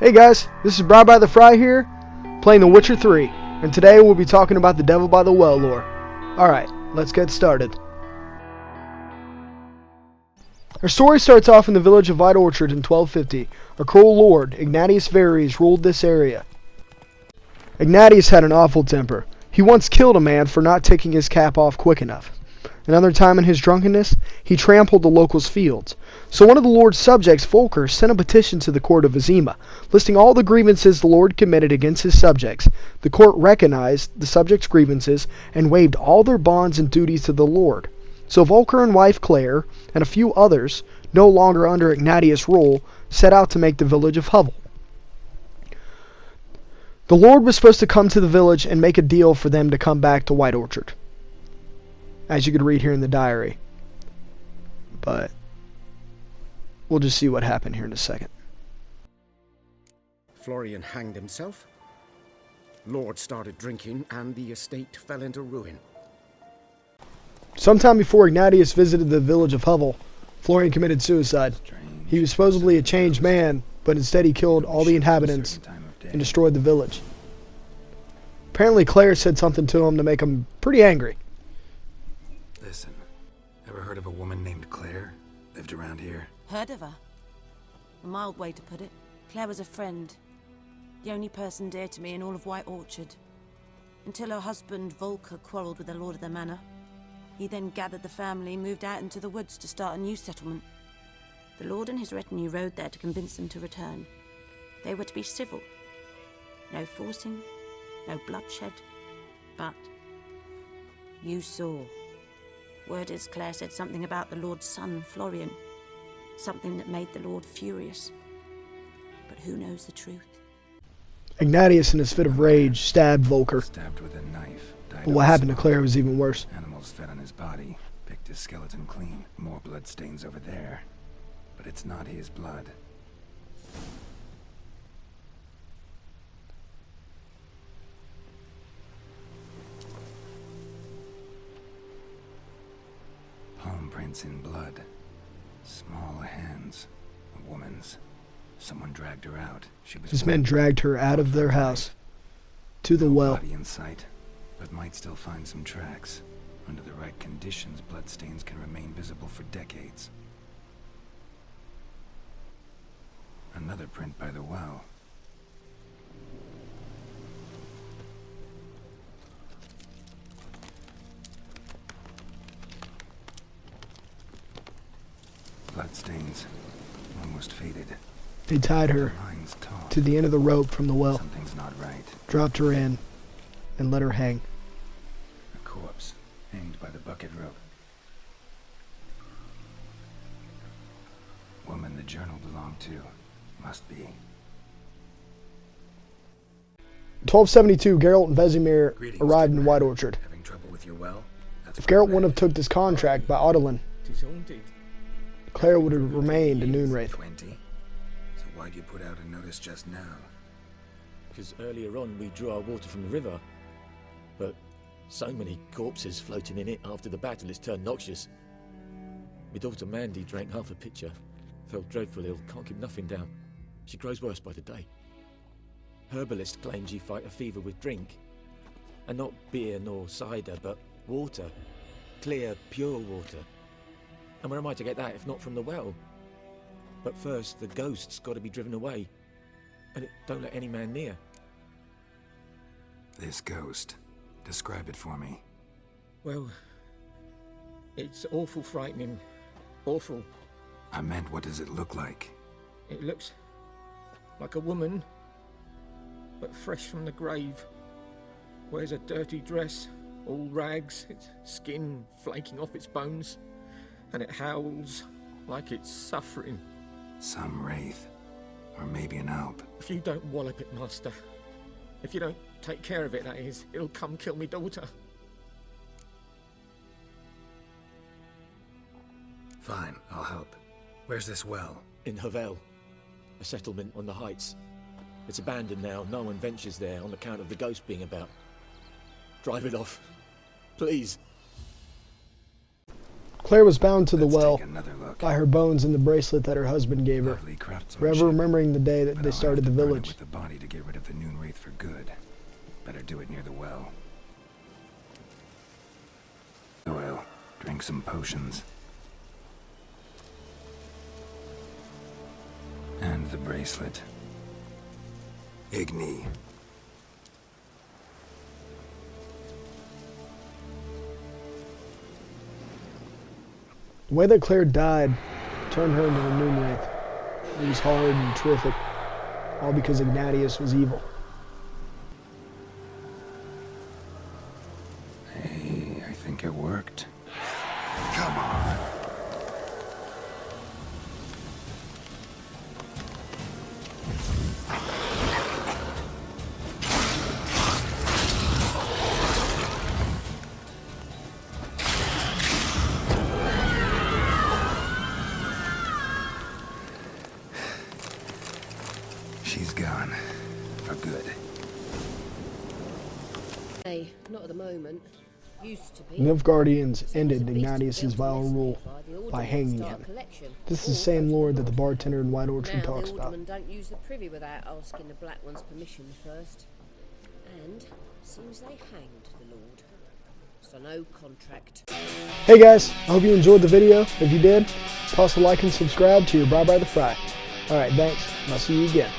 Hey guys, this is Brian by the Fry here, playing The Witcher 3, and today we'll be talking about the Devil by the Well lore. Alright, let's get started. Our story starts off in the village of White Orchard in 1250. A cruel lord, Ignatius Varys, ruled this area. Ignatius had an awful temper. He once killed a man for not taking his cap off quick enough. Another time in his drunkenness, he trampled the locals' fields. So one of the Lord's subjects, Volker, sent a petition to the court of Azima, listing all the grievances the Lord committed against his subjects. The court recognized the subjects' grievances and waived all their bonds and duties to the Lord. So Volker and wife Claire, and a few others, no longer under Ignatius' rule, set out to make the village of Hovel. The Lord was supposed to come to the village and make a deal for them to come back to White Orchard, as you could read here in the diary. But we'll just see what happened here in a second. Florian hanged himself. Lord started drinking, and the estate fell into ruin. Sometime before Ignatius visited the village of Hovel, Florian committed suicide. He was supposedly a changed man, but instead he killed all the inhabitants and destroyed the village. Apparently Claire said something to him to make him pretty angry. Listen, ever heard of a woman named Claire? Lived around here? Heard of her? A mild way to put it. Claire was a friend. The only person dear to me in all of White Orchard. Until her husband, Volker, quarreled with the lord of the manor. He then gathered the family and moved out into the woods to start a new settlement. The lord and his retinue rode there to convince them to return. They were to be civil. No forcing, no bloodshed. But you saw. Word is Claire said something about the Lord's son, Florian. Something that made the Lord furious. But who knows the truth? Ignatius, in his fit of rage, stabbed Volker. Stabbed with a knife. But what happened to Claire was even worse. Animals fed on his body. Picked his skeleton clean. More blood stains over there. But it's not his blood. Palm prints in blood. Small hands. A woman's. Someone dragged her out. His men dragged her out of their house to the well. Body in sight, but might still find some tracks. Under the right conditions, bloodstains can remain visible for decades. Another print by the well. Bloodstains, almost faded. They tied her to the end of the rope from the well. Something's not right. Dropped her in and let her hang. A corpse, hanged by the bucket rope. Woman the journal belonged to. Must be. 1272, Geralt and Vesemir Greetings, arrived in man. White Orchard. Having trouble with your well? That's If what I Geralt read. wouldn't have took this contract by Odilin, Tis haunted. Claire would have remained a Noonwraith. 20? So why'd you put out a notice just now? Because earlier on we drew our water from the river. But so many corpses floating in it after the battle it's turned noxious. My daughter Mandy drank half a pitcher. Felt dreadful ill, can't keep nothing down. She grows worse by the day. Herbalist claims you fight a fever with drink. And not beer nor cider, but water. Clear, pure water. And where am I to get that if not from the well? But first, the ghost's got to be driven away. And it don't let any man near. This ghost. Describe it for me. Well, it's awful frightening. Awful. I meant, what does it look like? It looks like a woman, but fresh from the grave. Wears a dirty dress, all rags, its skin flaking off its bones. And it howls like it's suffering. Some wraith. Or maybe an alp. If you don't wallop it, master. If you don't take care of it, that is, it'll come kill me daughter. Fine, I'll help. Where's this well? In Havel, a settlement on the heights. It's abandoned now, no one ventures there on account of the ghost being about. Drive it off. Please. Claire was bound to the Let's well take another look. by her bones and the bracelet that her husband gave her, Lovely craftsmanship. forever remembering the day that But they I'll started have the to burn it village. with the body to get rid of the noon wraith for good. Better do it near the well. Oil. Drink some potions. And the bracelet. Igni. The way that Claire died turned her into the Noon Wraith. It was hard and terrific, all because Ignatius was evil. Hey, I think it worked. Come on. She's gone. For good. Hey, not at the moment. Used to be. The Nilfgaardians ended Seems the beast Ignatius's was built vile yesterday rule by the by alderman hanging to start him. a collection. This is the Or same goes lord to that the bartender in White Orchard Now talks the about. aldermen don't use the privy without asking the Black One's permission first. And seems they hanged the lord. So no contract. Hey guys, I hope you enjoyed the video. If you did, toss a like and subscribe to your Bye Bye the Fry. Alright, thanks, and I'll see you again.